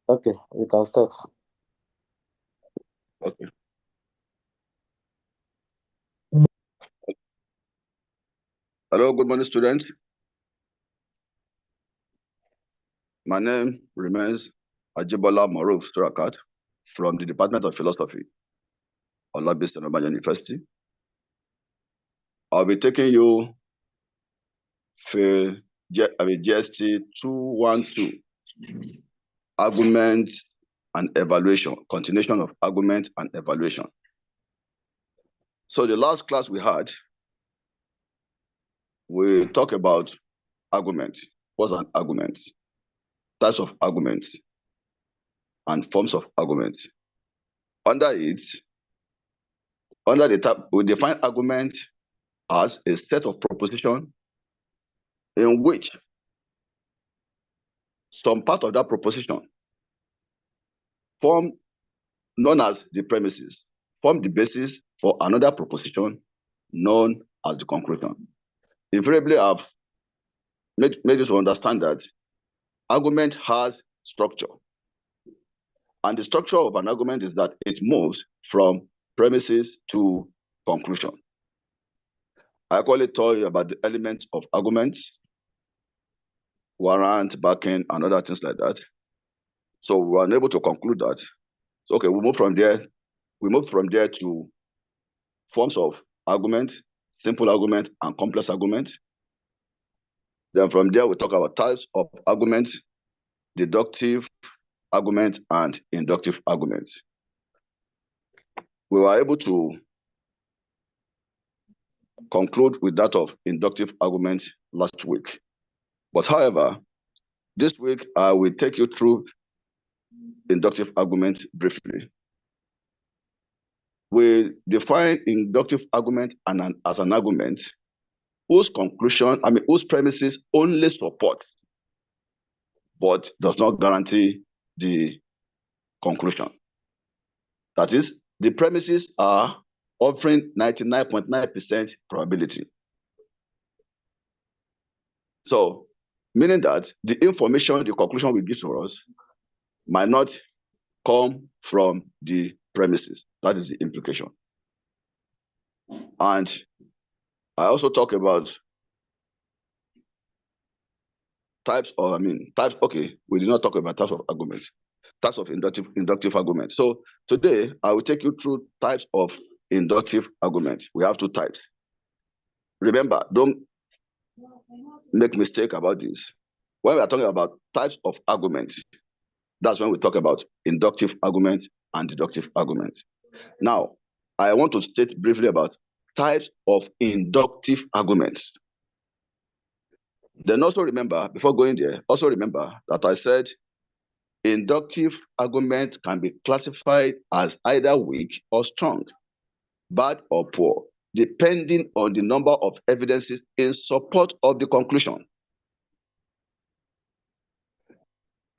Okay, we can start. Okay. Hello, good morning, students. My name remains Ajibola Maruf Surakat from the Department of Philosophy, Olabisi Normal University. I'll be taking you for GST212, argument and evaluation, continuation of argument and evaluation. So the last class we had, we talked about argument. What's an argument? Types of arguments and forms of arguments. Under the type, we define argument as a set of propositions in which some part of that proposition form, known as the premises, form the basis for another proposition known as the conclusion. Invariably, I've made you to understand that argument has structure. And the structure of an argument is that it moves from premises to conclusion. I actually told you about the elements of arguments, warrant, backing, and other things like that. So we were unable to conclude that. So, okay, we moved from there to forms of argument, simple argument, and complex argument. Then from there, we talk about types of argument, deductive argument, and inductive argument. We were able to conclude with that of inductive argument last week. But however, this week, I will take you through inductive argument briefly. We define inductive argument as an argument whose premises only support, but does not guarantee the conclusion. That is, the premises are offering 99.9% probability. So, meaning that the information, the conclusion we give to us might not come from the premises. That is the implication. And I also talk about types, okay, we did not talk about types of arguments, types of inductive arguments. So today, I will take you through types of inductive arguments. We have two types. Remember, don't make mistake about this. When we are talking about types of arguments, that's when we talk about inductive arguments and deductive arguments. Now, I want to state briefly about types of inductive arguments. Then also remember, before going there, also remember that I said inductive argument can be classified as either weak or strong, bad or poor, depending on the number of evidences in support of the conclusion.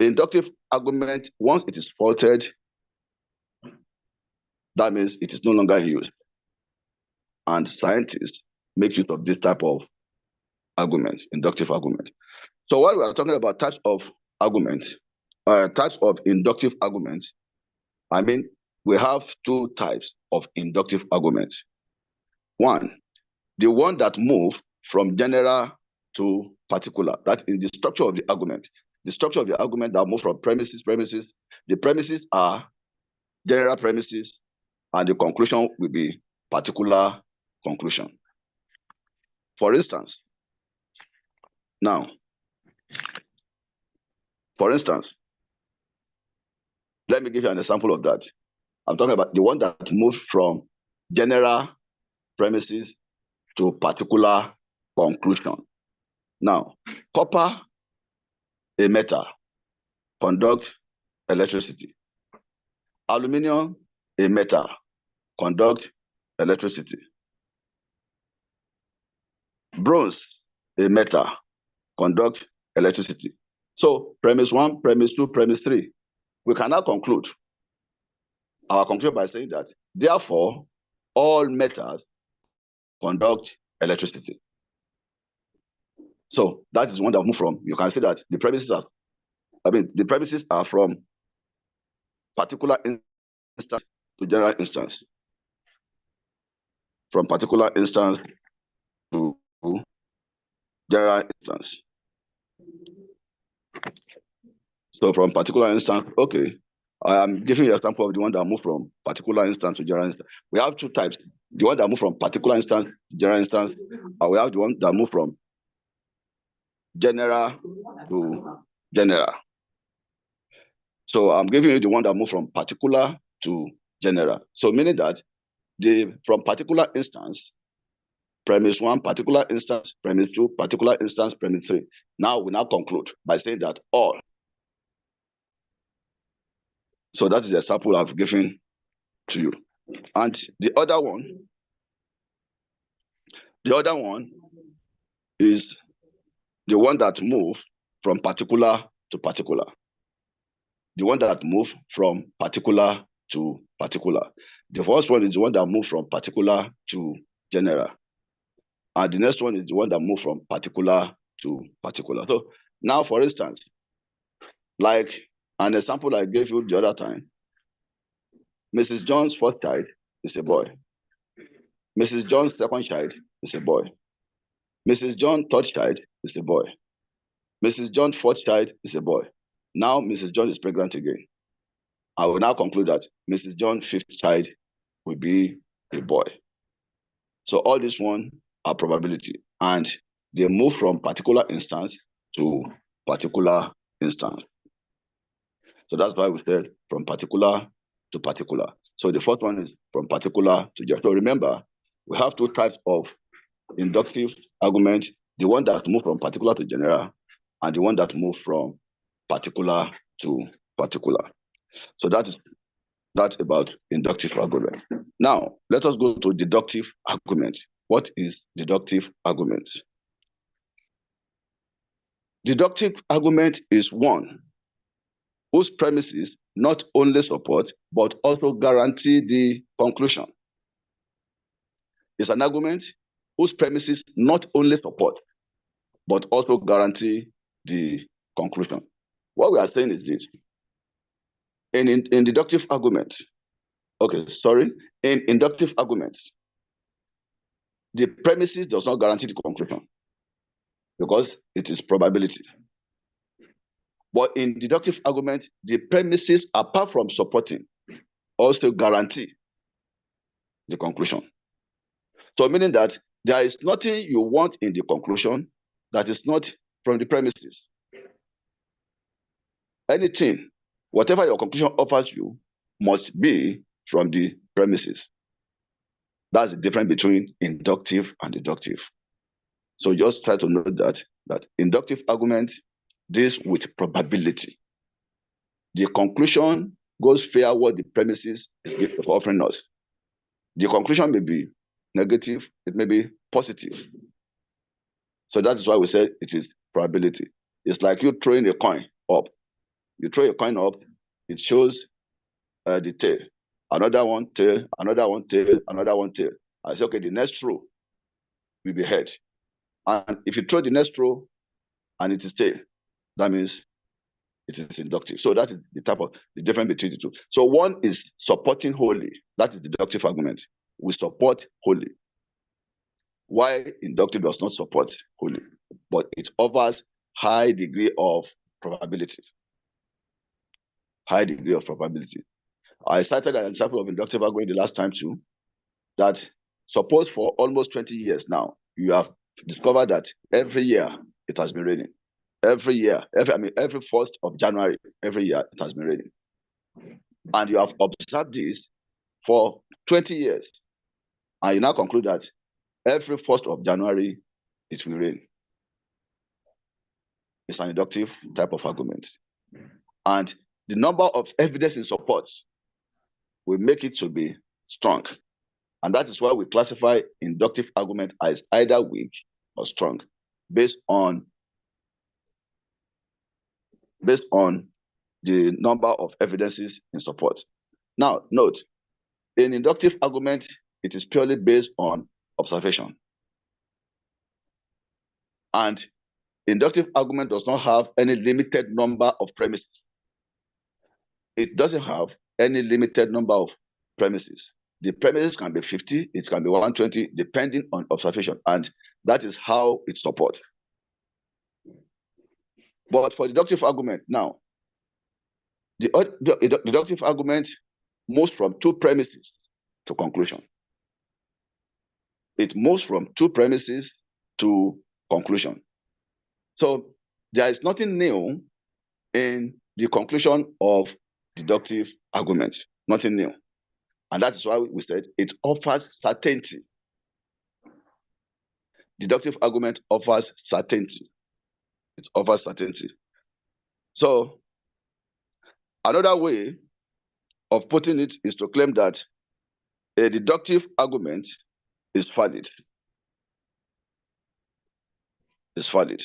The inductive argument, once it is faulted, that means it is no longer used. And scientists make use of this type of argument, inductive argument. So while we are talking about types of arguments, types of inductive arguments, we have two types of inductive arguments. One, the one that move from general to particular. That is the structure of the argument. The structure of the argument that move from premises. The premises are general premises, and the conclusion will be particular conclusion. For instance, let me give you an example of that. I'm talking about the one that moves from general premises to particular conclusion. Now, copper, a metal, conducts electricity. Aluminium, a metal, conducts electricity. Bronze, a metal, conducts electricity. So, premise 1, premise 2, premise 3. We can now conclude our conclusion by saying that, therefore, all metals conduct electricity. So that is one that move from, you can see that the premises are from particular instance to general instance. From particular instance to general instance. So from particular instance, okay, I am giving you an example of the one that move from particular instance to general instance. We have two types: the one that move from particular instance to general instance, and we have the one that move from general to general. So I'm giving you the one that move from particular to general. So meaning that from particular instance, premise 1, particular instance, premise 2, particular instance, premise 3. Now we conclude by saying that all. So that is the example I've given to you. And the other one is the one that move from particular to particular. The one that move from particular to particular. The first one is the one that move from particular to general. And the next one is the one that move from particular to particular. So now, for instance, like an example I gave you the other time, Mrs. John's first child is a boy. Mrs. John's second child is a boy. Mrs. John's third child is a boy. Mrs. John's fourth child is a boy. Now Mrs. John is pregnant again. I will now conclude that Mrs. John's fifth child will be a boy. So all these one are probability, and they move from particular instance to particular instance. So that's why we said from particular to particular. So the first one is from particular to general. So remember, we have two types of inductive argument: the one that move from particular to general, and the one that move from particular to particular. So that's about inductive argument. Now, let us go to deductive argument. What is deductive argument? Deductive argument is one whose premises not only support, but also guarantee the conclusion. It's an argument whose premises not only support, but also guarantee the conclusion. What we are saying is this. In deductive argument, in inductive argument, the premises does not guarantee the conclusion because it is probability. But in deductive argument, the premises, apart from supporting, also guarantee the conclusion. So meaning that there is nothing you want in the conclusion that is not from the premises. Anything, whatever your conclusion offers you, must be from the premises. That's the difference between inductive and deductive. So just try to note that inductive argument deals with probability. The conclusion goes fair what the premises is offering us. The conclusion may be negative, it may be positive. So that is why we say it is probability. It's like you throwing a coin up. You throw a coin up, it shows the tail. Another one tail, another one tail, another one tail. I say, okay, the next row will be head. And if you throw the next row and it is tail, that means it is inductive. So that is the difference between the two. So one is supporting wholly. That is deductive argument. We support wholly. Why inductive does not support wholly, but it offers high degree of probability. High degree of probability. I cited an example of inductive argument the last time too, that suppose for almost 20 years now, you have discovered that every year it has been raining. Every year, every 1st of January, every year it has been raining. And you have observed this for 20 years. And you now conclude that every 1st of January it will rain. It's an inductive type of argument. And the number of evidence in support will make it to be strong. And that is why we classify inductive argument as either weak or strong based on the number of evidences in support. Now, note, in inductive argument, it is purely based on observation. And inductive argument does not have any limited number of premises. It doesn't have any limited number of premises. The premises can be 50, it can be 120, depending on observation, and that is how it supports. But for deductive argument now, the deductive argument moves from two premises to conclusion. It moves from two premises to conclusion. So there is nothing new in the conclusion of deductive argument, nothing new. And that is why we said it offers certainty. Deductive argument offers certainty. It offers certainty. So another way of putting it is to claim that a deductive argument is valid. Is valid.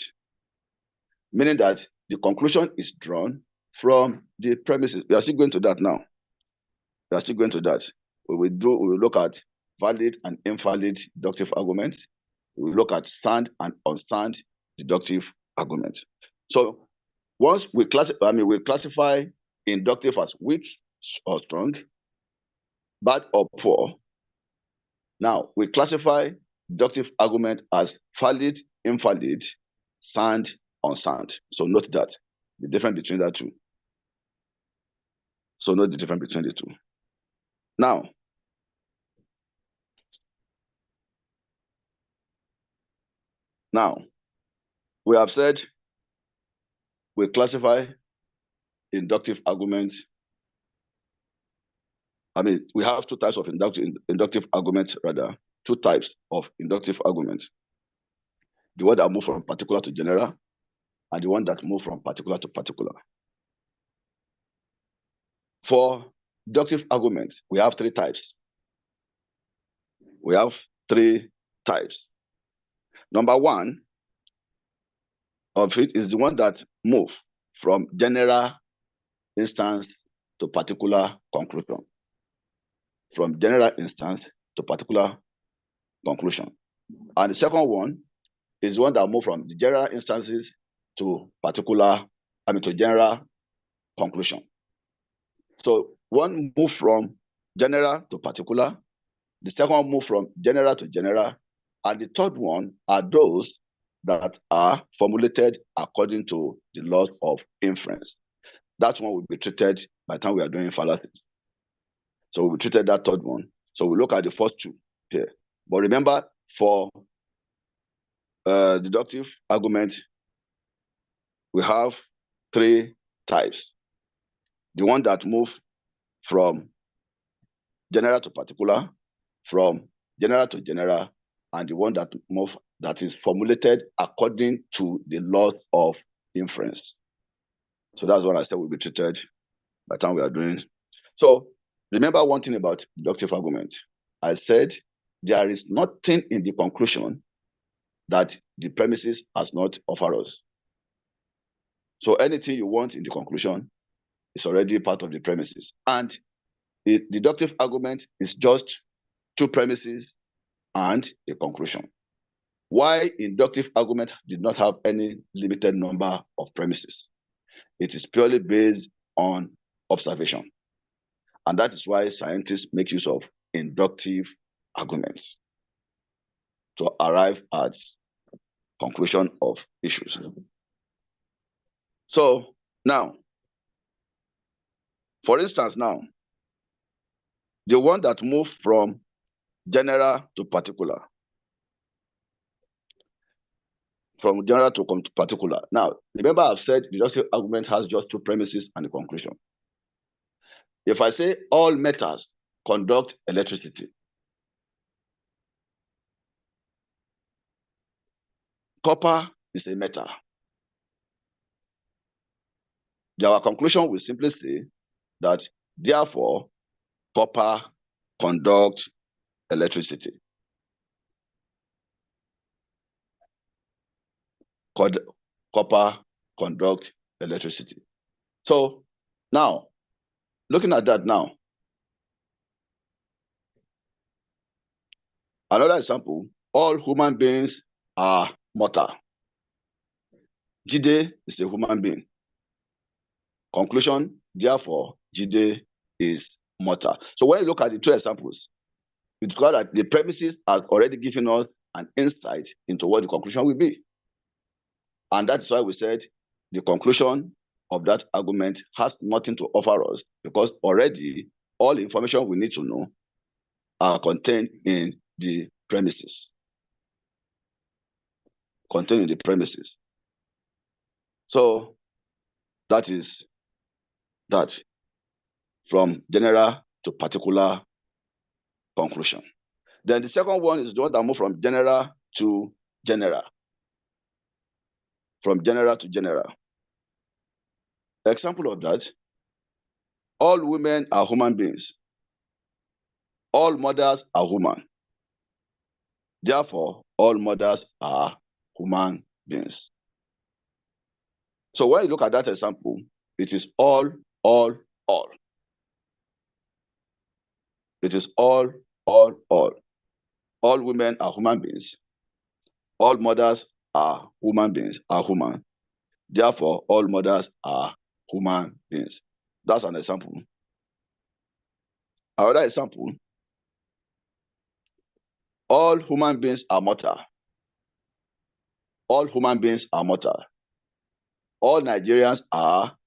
Meaning that the conclusion is drawn from the premises. We are still going to that now. We are still going to that. We will look at valid and invalid deductive arguments. We will look at sound and unsound deductive arguments. So once we classify inductive as weak or strong, bad or poor. Now we classify deductive argument as valid, invalid, sound, unsound. So note that the difference between the two. So note the difference between the two. Now, we have said we classify inductive arguments. We have two types of inductive arguments, rather, two types of inductive arguments. The one that move from particular to general, and the one that move from particular to particular. For deductive arguments, we have three types. We have three types. Number one of it is the one that move from general instance to particular conclusion. From general instance to particular conclusion. And the second one is one that move from the general instances to general conclusion. So one move from general to particular, the second one move from general to general, and the third one are those that are formulated according to the laws of inference. That one will be treated by the time we are doing fallacies. So we treated that third one. So we look at the first two here. But remember, for deductive argument, we have three types. The one that moves from general to particular, from general to general, and the one that is formulated according to the laws of inference. So that's what I said will be treated by the time we are doing. So remember one thing about deductive argument. I said there is nothing in the conclusion that the premises has not offered us. So anything you want in the conclusion is already part of the premises. And the deductive argument is just two premises and a conclusion. Why inductive argument did not have any limited number of premises? It is purely based on observation. And that is why scientists make use of inductive arguments to arrive at conclusion of issues. So now, for instance, now, the one that moves from general to particular. From general to particular. Now, remember I've said the deductive argument has just two premises and a conclusion. If I say all metals conduct electricity, copper is a metal. Our conclusion will simply say that, therefore, copper conducts electricity. Copper conducts electricity. So now, looking at that now, another example, all human beings are mortal. Jide is a human being. Conclusion, therefore, Jide is mortal. So when you look at the two examples, it's clear that the premises has already given us an insight into what the conclusion will be. And that's why we said the conclusion of that argument has nothing to offer us, because already all the information we need to know are contained in the premises. Contained in the premises. So that is that, from general to particular conclusion. Then the second one is the one that moves from general to general. From general to general. Example of that: all women are human beings. All mothers are human. Therefore, all mothers are human beings. So when you look at that example, it is all. It is all. All women are human beings. All mothers are human beings, are human. Therefore, all mothers are human beings. That's an example. Another example: all human beings are mortal. All human beings are mortal. All Nigerians are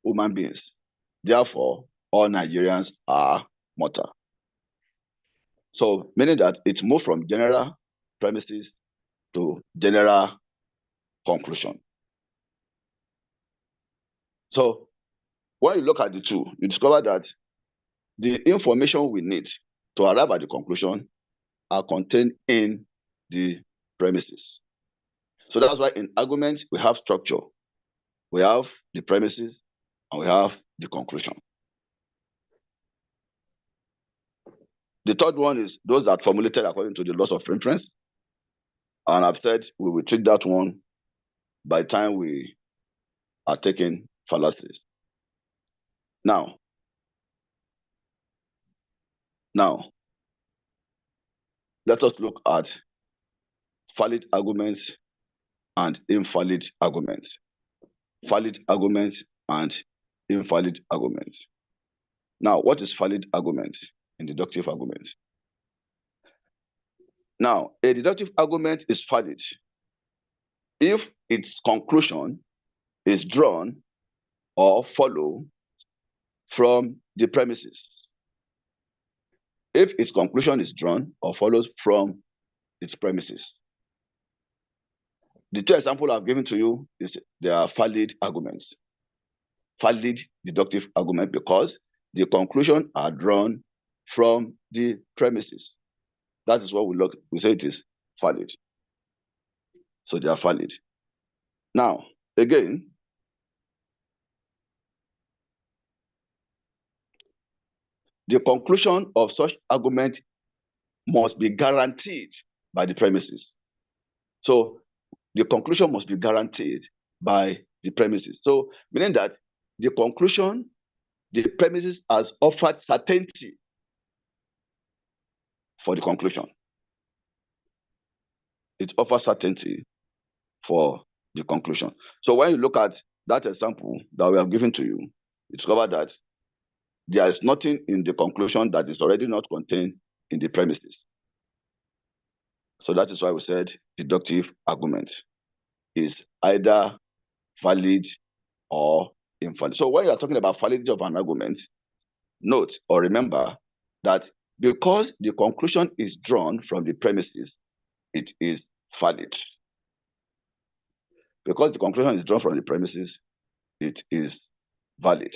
human beings. Therefore, all Nigerians are mortal. So, meaning that it moved from general premises to general conclusion. So, when you look at the two, you discover that the information we need to arrive at the conclusion are contained in the premises. So that's why in arguments we have structure, we have the premises, and we have the conclusion. The third one is those that formulated according to the laws of inference. And I've said we will treat that one by the time we are taking fallacies. Now, let us look at valid arguments and invalid arguments. Valid arguments and invalid arguments. Now, what is valid argument in deductive argument? Now, a deductive argument is valid if its conclusion is drawn or follow from the premises. If its conclusion is drawn or follows from its premises. The two examples I've given to you they are valid arguments. Valid deductive argument because the conclusion are drawn from the premises. That is what we say it is valid. So they are valid. Now, again, the conclusion of such argument must be guaranteed by the premises. So the conclusion must be guaranteed by the premises. So meaning that the conclusion, the premises has offered certainty for the conclusion. It offers certainty for the conclusion. So when you look at that example that we have given to you, you discover that there is nothing in the conclusion that is already not contained in the premises. So that is why we said deductive argument is either valid or invalid. So when you are talking about validity of an argument, note or remember that because the conclusion is drawn from the premises, it is valid. Because the conclusion is drawn from the premises, it is valid.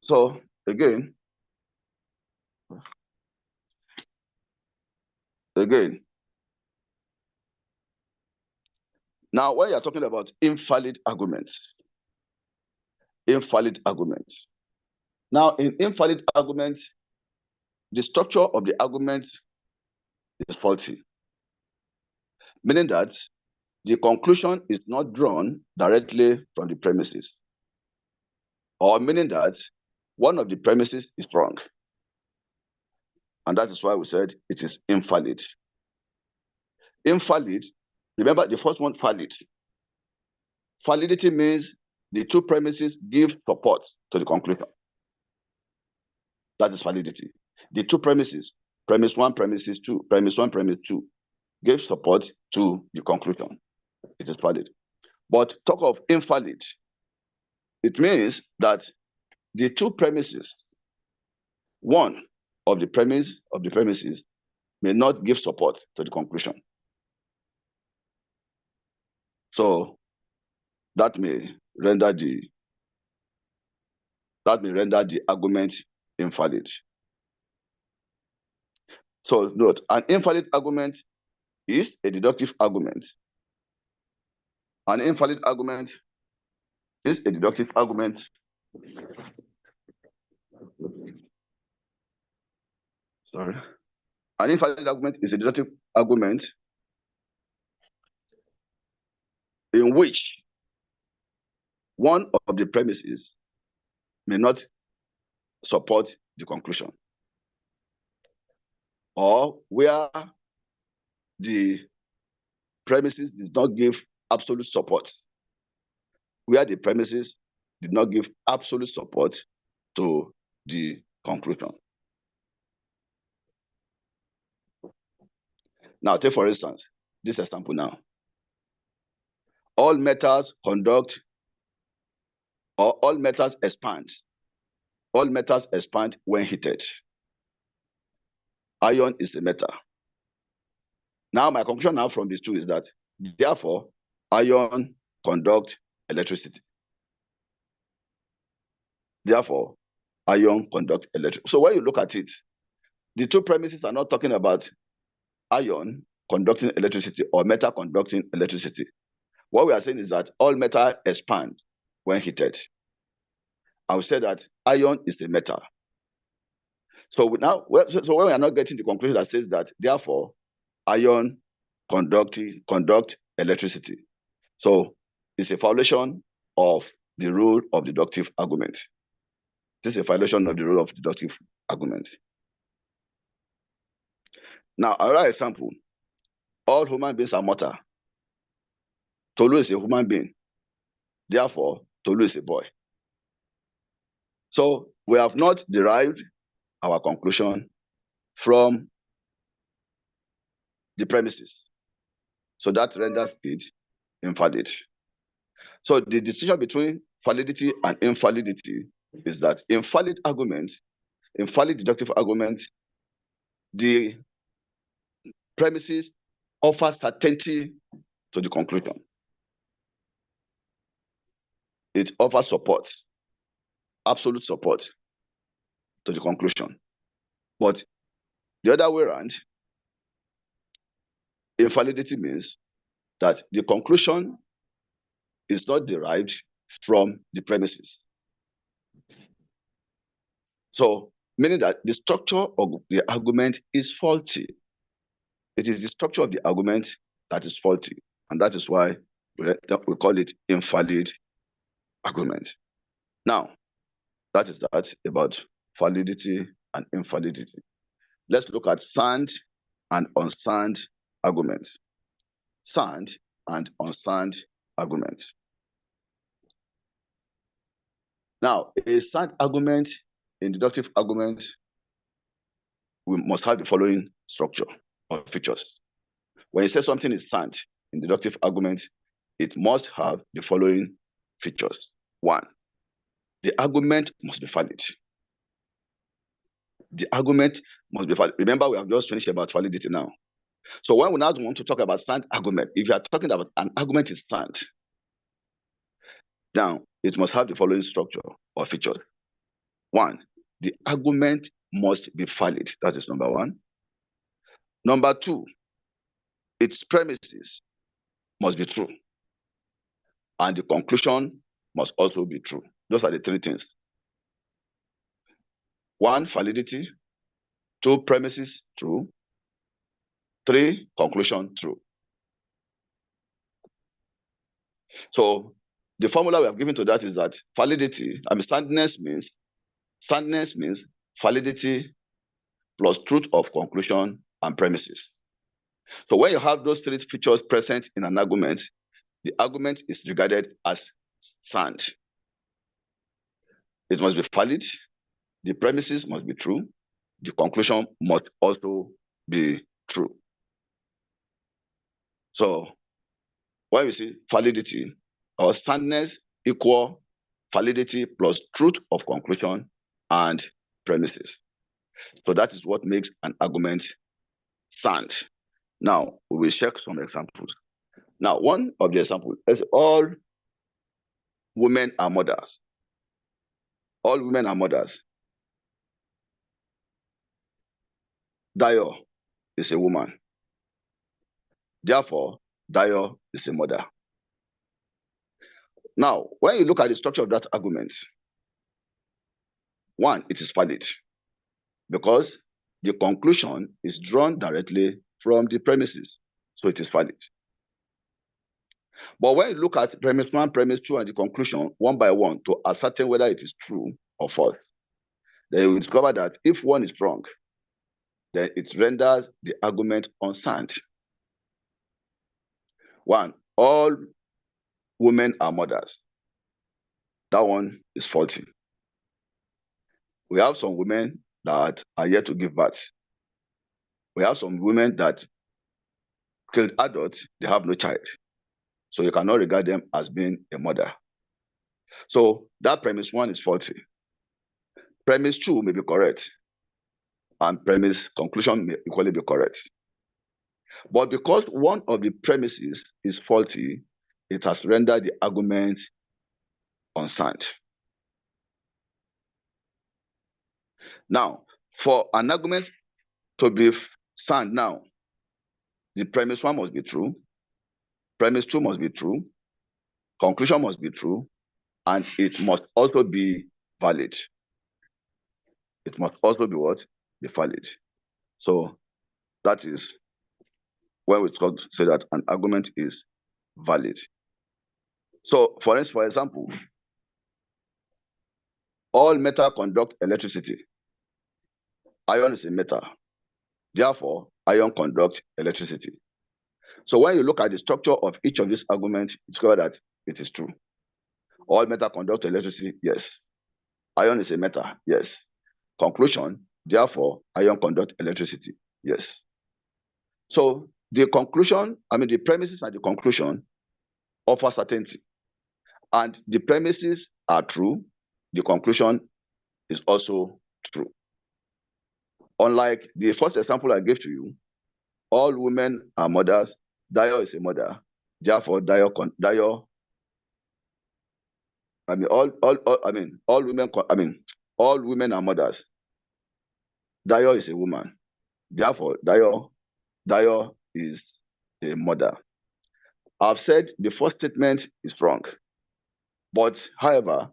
So again, now when you are talking about invalid arguments, now in invalid arguments, the structure of the argument is faulty, meaning that the conclusion is not drawn directly from the premises, or meaning that one of the premises is wrong. And that is why we said it is invalid. Invalid, remember the first one, valid. Validity means the two premises give support to the conclusion. That is validity. The two premises, premise one, premise two, give support to the conclusion. It is valid. But talk of invalid, it means that the two premises, one of the premises may not give support to the conclusion. So that may render the argument invalid. So note, an invalid argument is a deductive argument. An invalid argument is a deductive argument. Sorry. An invalid argument is a deductive argument in which one of the premises may not support the conclusion, or where the premises did not give absolute support, where the premises did not give absolute support to the conclusion. Now, take for instance, this example now. All metals conduct, or all metals expand. All metals expand when heated. Iron is a metal. Now, my conclusion now from these two is that, therefore, iron conducts electricity. Therefore, iron conducts electricity. So when you look at it, the two premises are not talking about iron conducting electricity or metal conducting electricity. What we are saying is that all metal expand when heated. I would say that iron is a metal. So now, when we are not getting the conclusion that says that, therefore, iron conduct electricity. So it's a violation of the rule of deductive argument. This is a violation of the rule of deductive argument. Now, another example. All human beings are mortal. Tolu is a human being. Therefore, Tolu is a boy. So we have not derived our conclusion from the premises. So that renders it invalid. So the distinction between validity and invalidity is that invalid deductive argument, the premises offer certainty to the conclusion. It offers support, absolute support to the conclusion. But the other way around, invalidity means that the conclusion is not derived from the premises. So, meaning that the structure of the argument is faulty. It is the structure of the argument that is faulty. And that is why we call it invalid argument. Now, that is that about validity and invalidity. Let's look at sound and unsound arguments. Sound and unsound arguments. Now, a sound argument, in deductive argument, we must have the following structure or features. When you say something is sound in deductive argument, it must have the following features. One, the argument must be valid. The argument must be valid. Remember, we have just finished about validity now. So when we now want to talk about sound argument, if you are talking about an argument is sound, now it must have the following structure or features. One, the argument must be valid. That is number one. Number two, its premises must be true. And the conclusion must also be true. Those are the three things. One, validity. Two, premises, true. Three, conclusion, true. So the formula we have given to that is that validity, soundness means validity plus truth of conclusion and premises. So when you have those three features present in an argument, the argument is regarded as sound. it must be valid, the premises must be true, the conclusion must also be true. So when we see validity or soundness equal validity plus truth of conclusion and premises. So that is what makes an argument sound. Now, we will check some examples. Now, one of the examples is all women are mothers. All women are mothers. Dio is a woman. Therefore, Dio is a mother. Now, when you look at the structure of that argument, one, it is valid because the conclusion is drawn directly from the premises, so it is valid. But when you look at premise one, premise two, and the conclusion one by one to ascertain whether it is true or false, then you will discover that if one is wrong, then it renders the argument unsound. One, all women are mothers. That one is faulty. We have some women that are yet to give birth. We have some women that killed adults, they have no child. So you cannot regard them as being a mother. So that premise one is faulty. Premise two may be correct, and premise conclusion may equally be correct. But because one of the premises is faulty, it has rendered the argument unsound. Now, for an argument to be sound now, the premise one must be true, premise two must be true, conclusion must be true, and it must also be valid. It must also be what? Be valid. So that is when we say that an argument is valid. So for example, all metal conduct electricity. Iron is a metal. Therefore, iron conducts electricity. So when you look at the structure of each of these arguments, you discover that it is true. All metal conduct electricity, yes. Iron is a metal, yes. Conclusion, therefore, iron conduct electricity, yes. So the conclusion, the premises and the conclusion offer certainty. And the premises are true, the conclusion is also true. Unlike the first example I gave to you, all women are mothers, Dio is a mother, therefore all women are mothers. Dio is a woman, therefore Dio is a mother. I've said the first statement is wrong, but however,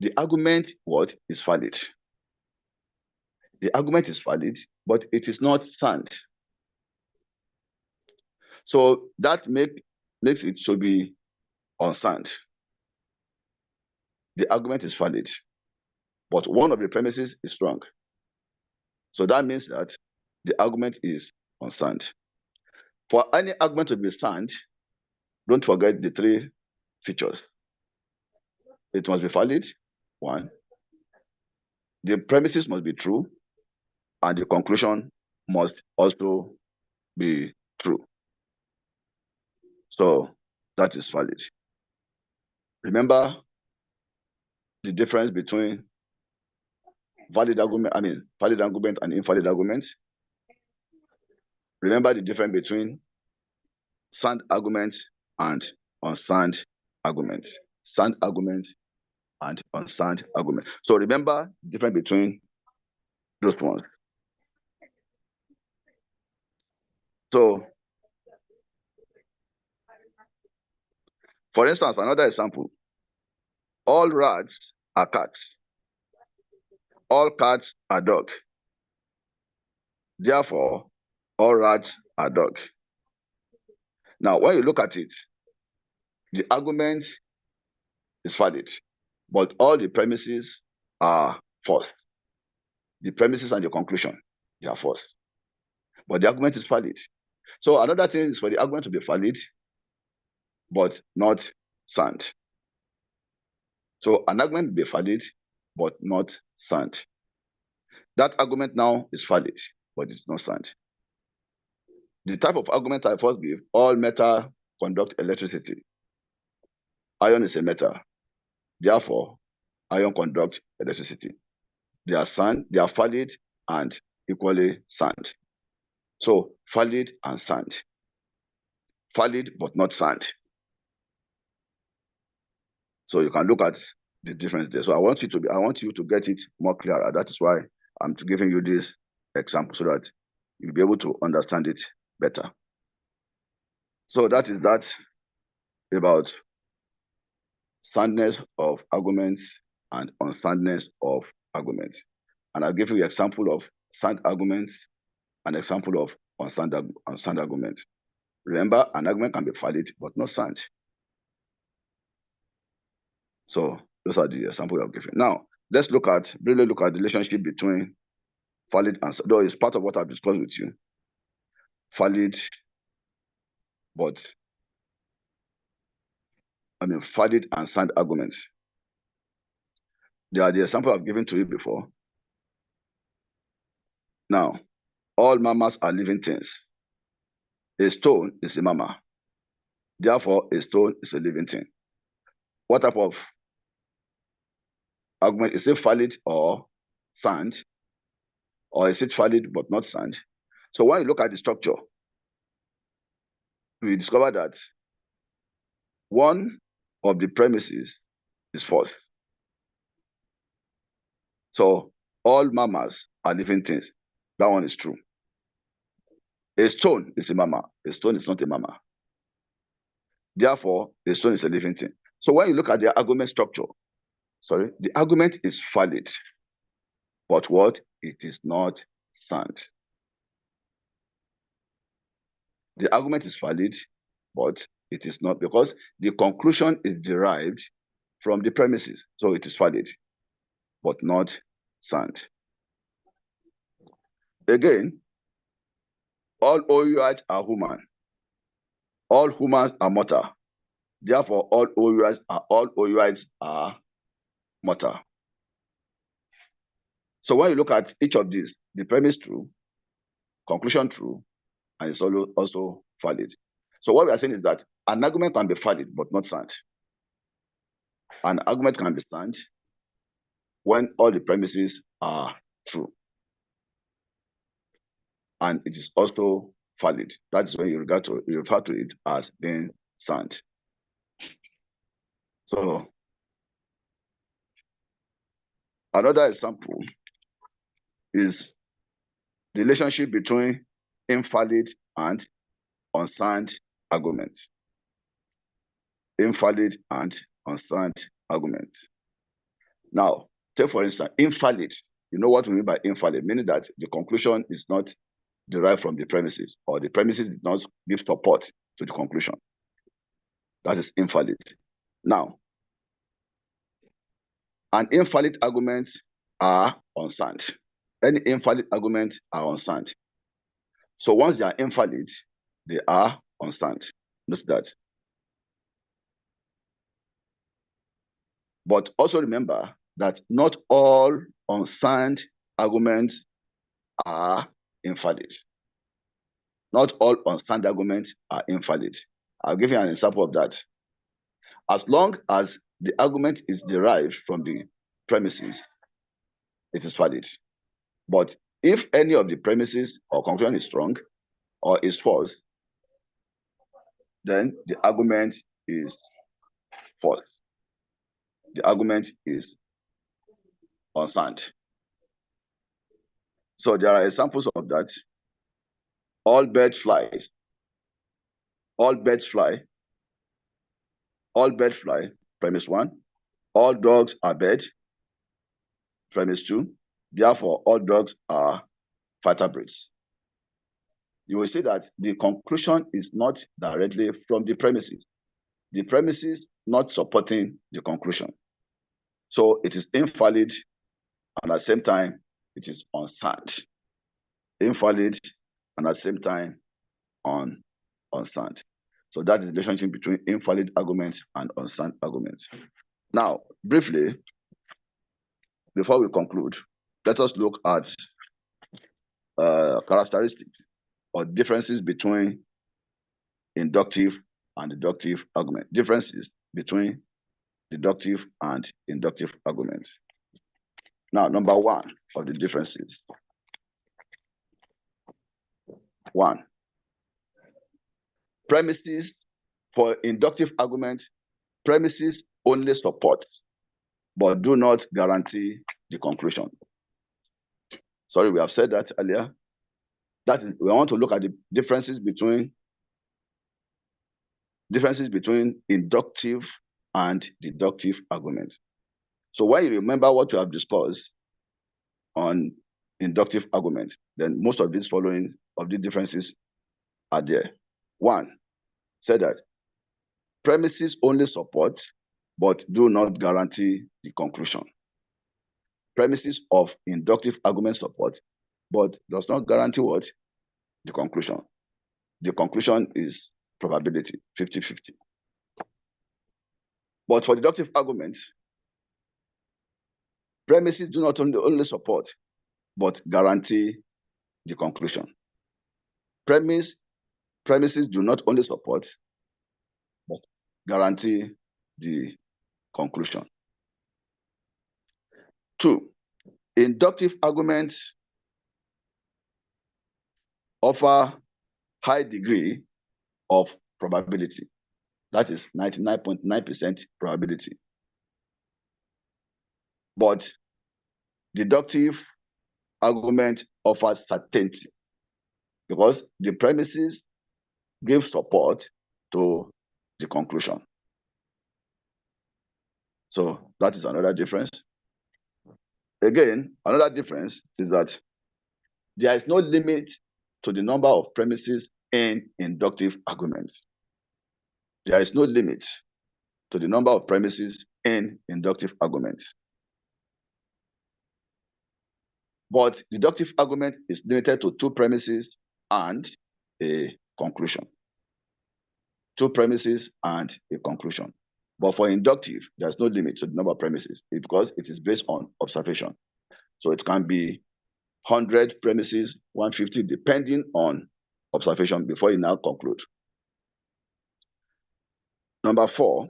the argument is valid. The argument is valid, but it is not sound. So that makes it to be unsound. The argument is valid, but one of the premises is wrong. So that means that the argument is unsound. For any argument to be sound, don't forget the three features. It must be valid, one. The premises must be true, and the conclusion must also be true. So that is valid. Remember the difference between valid argument and invalid argument. Remember the difference between sound argument and unsound argument. Sound argument and unsound argument. So remember the difference between those ones. So, for instance, another example, all rats are cats. All cats are dogs. Therefore, all rats are dogs. Now, when you look at it, the argument is valid, but all the premises are false. The premises and the conclusion, they are false. But the argument is valid. So another thing is for the argument to be valid, but not sound. So an argument may be valid, but not sound. That argument now is valid, but it's not sound. The type of argument I first give, all metal conduct electricity. Iron is a metal. Therefore, iron conduct electricity. They are sound, they are valid and equally sound. So valid and sound. Valid but not sound. So you can look at the difference there. So I want you to get it more clearer. That is why I'm giving you this example so that you'll be able to understand it better. So that is that about soundness of arguments and unsoundness of arguments. And I'll give you an example of sound arguments and example of unsound arguments. Remember, an argument can be valid but not sound. So those are the examples I've given. Now, let's really look at the relationship between valid and sound. Though it's part of what I've discussed with you. Valid, but valid and sound arguments. They are the example I've given to you before. Now, all mammals are living things. A stone is a mammal. Therefore, a stone is a living thing. What type of argument? Is it valid or sound? Or is it valid but not sound? So when you look at the structure, we discover that one of the premises is false. So all mammals are living things. That one is true. A stone is a mammal. A stone is not a mammal. Therefore, a stone is a living thing. So when you look at the argument structure, the argument is valid, but what? It is not sound. The argument is valid, but it is not, because the conclusion is derived from the premises. So it is valid, but not sound. Again, all ooids are human. All humans are mortal. Therefore, all ooids are mortal. So when you look at each of these, the premise true, conclusion true, and it's also valid. So what we are saying is that an argument can be valid but not sound. An argument can be sound when all the premises are true. And it is also valid. That is when you refer to it as being sound. So another example is the relationship between invalid and unsound arguments. Invalid and unsound arguments. Now, take for instance, invalid. You know what we mean by invalid, meaning that the conclusion is not derived from the premises, or the premises did not give support to the conclusion. That is invalid. Now, an invalid arguments are unsound. Any invalid arguments are unsound. So once they are invalid, they are unsound. Notice that. But also remember that not all unsound arguments are invalid. Not all unsound arguments are invalid. I'll give you an example of that. As long as the argument is derived from the premises, it is valid. But if any of the premises or conclusion is wrong or is false, then the argument is false. The argument is unsound. So there are examples of that. All birds fly. All birds fly. All birds fly. Premise 1. All dogs are birds. Premise 2. Therefore, all dogs are fighter breeds. You will see that the conclusion is not directly from the premises. The premises not supporting the conclusion. So it is invalid, and at the same time, it is unsound. Invalid, and at the same time, unsound. So that is the relationship between invalid arguments and unsound arguments. Now, briefly, before we conclude, let us look at characteristics or differences between inductive and deductive argument. Differences between deductive and inductive arguments. Now, number one of the differences. One, premises for inductive argument, premises only support, but do not guarantee the conclusion. Sorry, we have said that earlier. That is, we want to look at the differences between inductive and deductive arguments. So when you remember what you have discussed on inductive argument, then most of these following of the differences are there. One, say that premises only support, but do not guarantee the conclusion. Premises of inductive argument support, but does not guarantee what? The conclusion. The conclusion is probability, 50-50. But for deductive arguments, premises do not only support, but guarantee the conclusion. Premises do not only support, but guarantee the conclusion. Two, inductive arguments offer high degree of probability. That is 99.9% probability. But deductive argument offers certainty because the premises give support to the conclusion. So that is another difference. Again, another difference is that there is no limit to the number of premises in inductive arguments. There is no limit to the number of premises in inductive arguments. But deductive argument is limited to 2 premises and a conclusion. 2 premises and a conclusion. But for inductive, there's no limit to the number of premises because it is based on observation. So it can be 100 premises, 150, depending on observation before you now conclude. Number 4,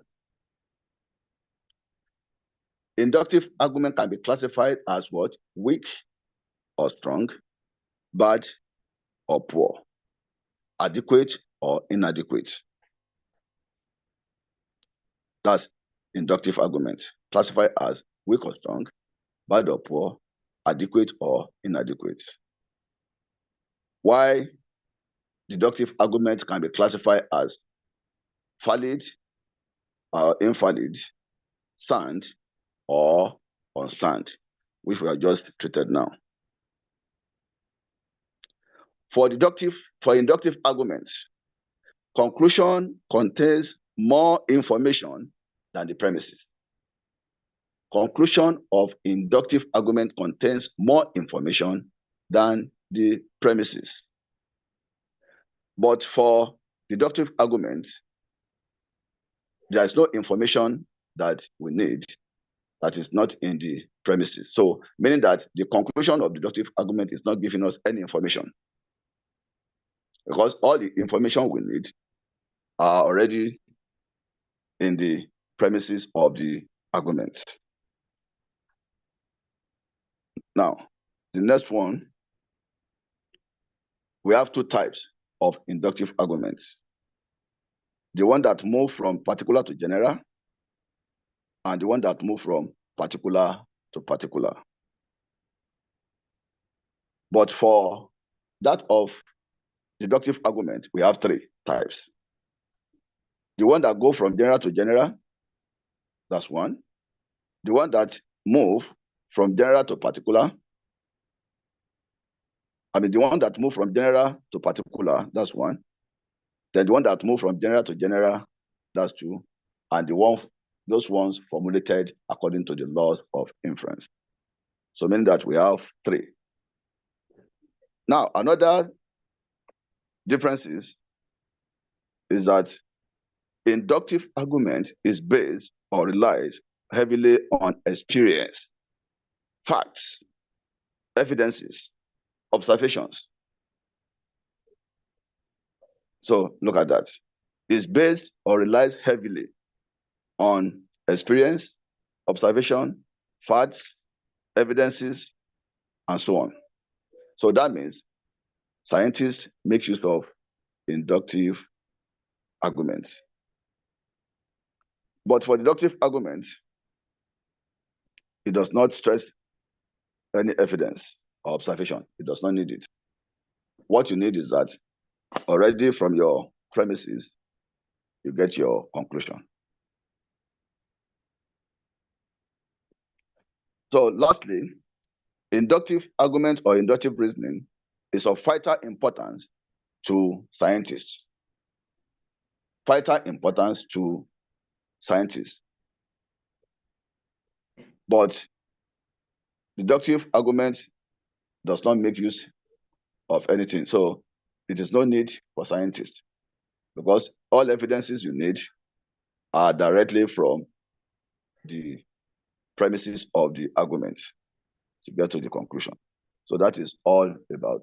inductive argument can be classified as what? Weak or strong, bad or poor, adequate or inadequate. That's inductive argument, classified as weak or strong, bad or poor, adequate or inadequate. Why deductive argument can be classified as valid or invalid, sound or unsound, which we have just treated now. For inductive arguments, conclusion contains more information than the premises. Conclusion of inductive argument contains more information than the premises. But for deductive argument, there is no information that we need that is not in the premises. So, meaning that the conclusion of deductive argument is not giving us any information, because all the information we need are already in the premises of the argument. Now, the next one, we have 2 types of inductive arguments. The one that move from particular to general, and the one that move from particular to particular. But for that of deductive argument, we have 3 types. The one that go from general to general, that's one. The one that move from general to particular, the one that move from general to particular, that's one. Then the one that move from general to general, that's 2. And those ones formulated according to the laws of inference. So meaning that we have 3. Now, another difference is that inductive argument is based or relies heavily on experience. facts, evidences, observations. So look at that. It's based or relies heavily on experience, observation, facts, evidences, and so on. So that means scientists make use of inductive arguments. But for deductive arguments, it does not stress any evidence or observation. It does not need it. What you need is that already from your premises, you get your conclusion. So lastly, inductive argument or inductive reasoning is of vital importance to scientists. Vital importance to scientists. But deductive argument does not make use of anything. So it is no need for scientists because all evidences you need are directly from the premises of the argument to get to the conclusion. So that is all about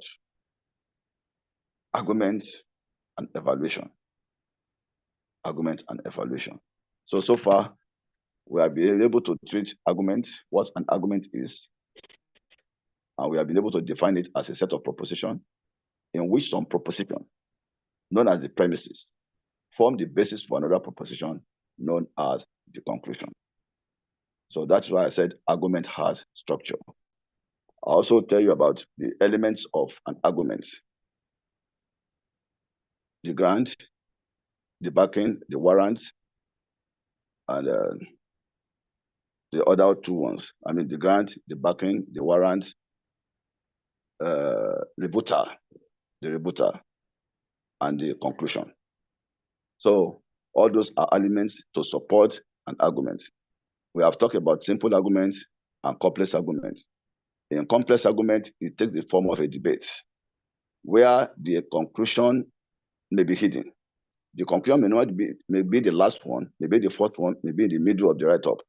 argument and evaluation. Argument and evaluation. So far, we have been able to treat argument, what an argument is, and we have been able to define it as a set of propositions in which some proposition, known as the premises, form the basis for another proposition known as the conclusion. So that's why I said argument has structure. I'll also tell you about the elements of an argument. The grant, the backing, the warrant, and the other two ones. I mean, the grant, the backing, the warrant, rebuttal, and the conclusion. So all those are elements to support an argument. We have talked about simple arguments and complex arguments. In complex argument, it takes the form of a debate where the conclusion may be hidden. The conclusion may be the last one, maybe the fourth one, maybe in the middle of the write-up.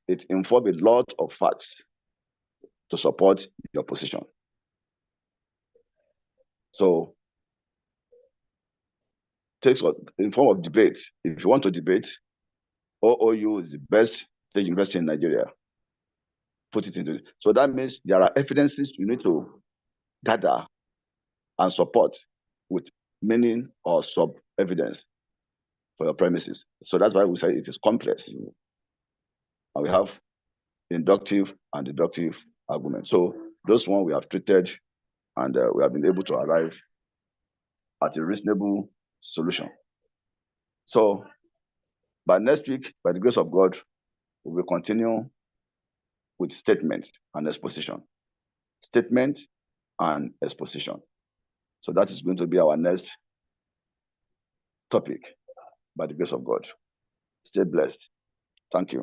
It involves a lot of facts to support your position. So takes in form of debate. If you want to debate, OOU is the best state university in Nigeria. Put it into it. So that means there are evidences you need to gather and support with meaning or sub-evidence for your premises. So that's why we say it is complex. And we have inductive and deductive arguments. So those ones we have treated and we have been able to arrive at a reasonable solution. So by next week, by the grace of God, we will continue with statement and exposition. Statement and exposition. So that is going to be our next topic by the grace of God. Stay blessed. Thank you.